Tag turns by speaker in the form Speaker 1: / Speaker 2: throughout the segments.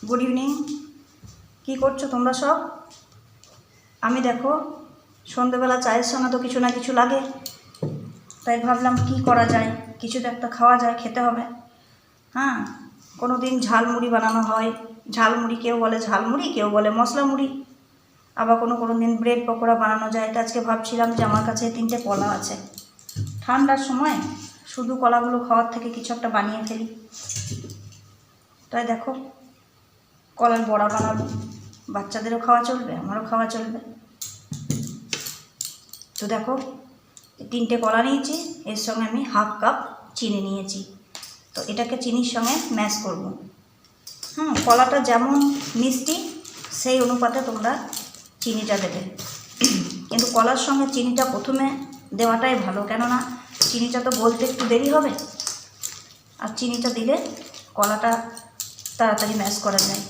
Speaker 1: Good evening. কী করছো তোমরা সব? আমি দেখো সন্ধেবেলা চায়ের সঙ্গে তো কিছু না কিছু লাগে, তাই ভাবলাম কি করা যায়, কিছু তো একটা খাওয়া যায়, খেতে হবে। হ্যাঁ, কোনো দিন ঝালমুড়ি বানানো হয়, ঝালমুড়ি কেউ বলে ঝালমুড়ি, কেউ বলে মশলা মুড়ি, আবার কোনো দিন ব্রেড পকোড়া বানানো যায়। তো আজকে ভাবছিলাম যে আমার কাছে 3টে কলা আছে, ঠান্ডার সময় শুধু কলাগুলো খাওয়ার থেকে কিছু একটা বানিয়ে ফেলি। তাই দেখো কলার বড়া বানাবো, বাচ্চাদেরও খাওয়া চলবে, আমারও খাওয়া চলবে। তো দেখো 3টে কলা নিয়েছি, এর সঙ্গে আমি হাফ কাপ চিনি নিয়েছি। তো এটাকে চিনির সঙ্গে ম্যাশ করব। কলাটা যেমন মিষ্টি সেই অনুপাতে তোমরা চিনিটা দেবে, কিন্তু কলার সঙ্গে চিনিটা প্রথমে দেওয়াটাই ভালো, কেননা চিনিটা তো গলতে একটু দেরি হবে, আর চিনিটা দিলে কলাটা তাড়াতাড়ি ম্যাশ করা যায়।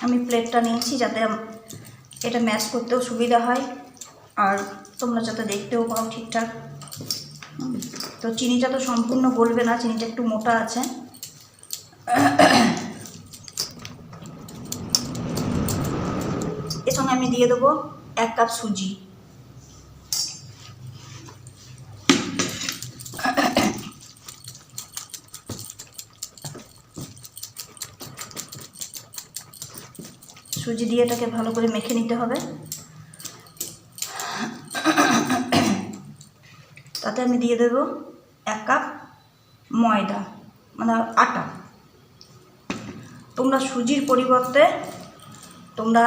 Speaker 1: আমি প্লেটটা নিয়েছি যাতে এটা ম্যাশ করতেও সুবিধা হয়, আর তোমরা যাতে দেখতেও পাও ঠিকঠাক। তো চিনিটা তো সম্পূর্ণ গলবে না, চিনিটা একটু মোটা আছে। এর সঙ্গে আমি দিয়ে দেবো 1 কাপ সুজি। সুজি দিয়ে এটাকে ভালো করে মেখে নিতে হবে। তাতে আমি দিয়ে দেবো 1 কাপ ময়দা, মানে আটা। তোমরা সুজির পরিবর্তে তোমরা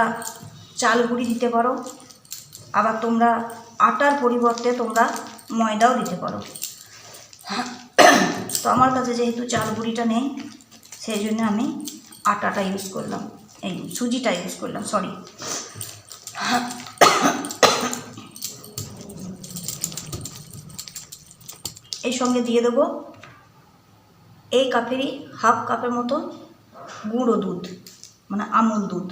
Speaker 1: চাল গুঁড়ি দিতে পারো, আবার তোমরা আটার পরিবর্তে তোমরা ময়দাও দিতে পারো। তো আমার কাছে যেহেতু চাল গুঁড়িটা নেই, সেই জন্য আমি আটাটা ইউজ করলাম, এই সুজিটা ইউজ করলাম, সরি। এই সঙ্গে দিয়ে দেবো এই কাপেরই হাফ কাপের মতো গুঁড়ো দুধ, মানে আমুল দুধ।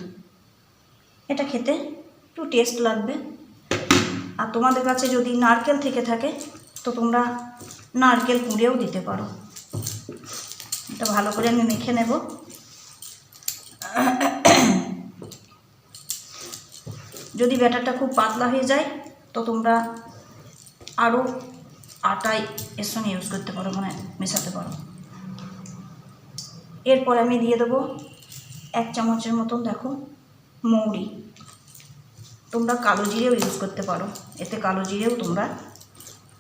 Speaker 1: এটা খেতে একটু টেস্ট লাগবে। আর তোমাদের কাছে যদি নারকেল থেকে থাকে তো তোমরা নারকেল কুড়েও দিতে পারো। এটা ভালো করে আমি মেখে নেব। যদি ব্যাটারটা খুব পাতলা হয়ে যায় তো তোমরা আরও আটাই এর সঙ্গে ইউজ করতে পারো, মানে মেশাতে পারো। এরপর আমি দিয়ে দেবো 1 চামচের মতন দেখো মৌরি। তোমরা কালো জিরেও ইউজ করতে পারো, এতে কালো জিরেও তোমরা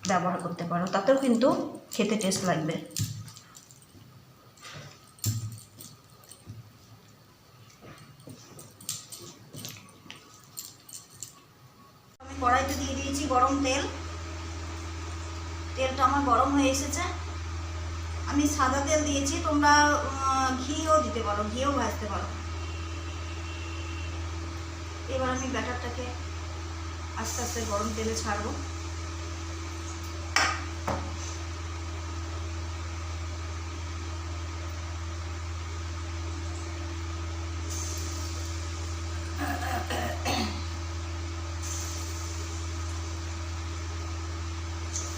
Speaker 1: ব্যবহার করতে পারো, তাতেও কিন্তু খেতে টেস্ট লাগবে। আমি কড়াইতে দিয়ে দিয়েছি গরম তেল। তেলটা আমার গরম হয়ে এসেছে। আমি সাদা তেল দিয়েছি, তোমরা ঘিও দিতে পারো, ঘিও ভাজতে পারো। এবার আমি ব্যাটারটাকে আস্তে আস্তে গরম তেলে ছাড়বো।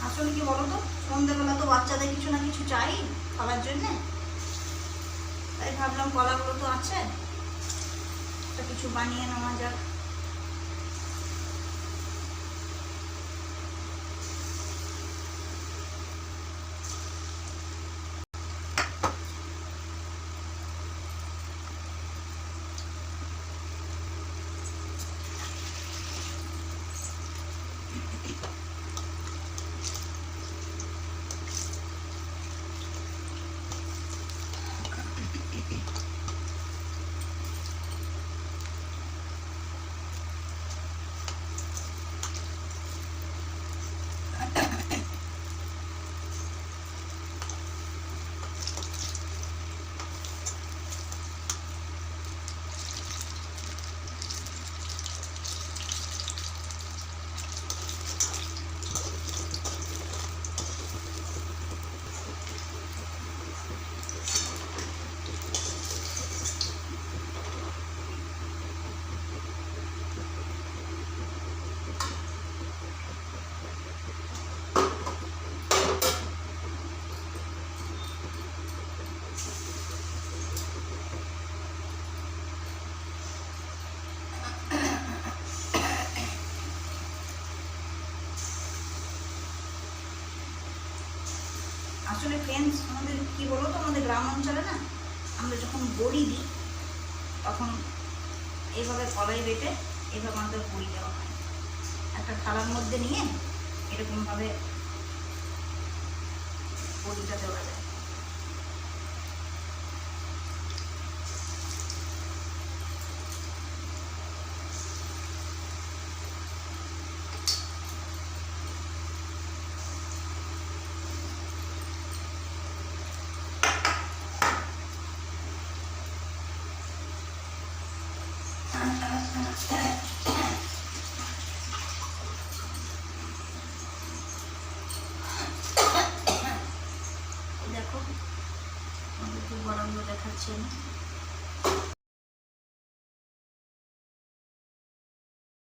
Speaker 1: আসলে কি বলো তো, সন্ধ্যেবেলা তো বাচ্চাদের কিছু না কিছু চাই খাবার জন্যে, তাই ভাবলাম কলাগুলো তো আছে, একটা কিছু বানিয়ে নেওয়া যাক। ফ্রেন্ডস, আমাদের কী বলো তো, আমাদের গ্রাম অঞ্চলে না আমরা যখন বড়ি দিই তখন এইভাবে কলাই বেটে এইভাবে আমাদের বড়ি দেওয়া হয়। একটা থালার মধ্যে নিয়ে এরকমভাবে বড়িটা দেওয়া যায়। দেখো আমাদের একটু বড়গুলো দেখাচ্ছি আমি।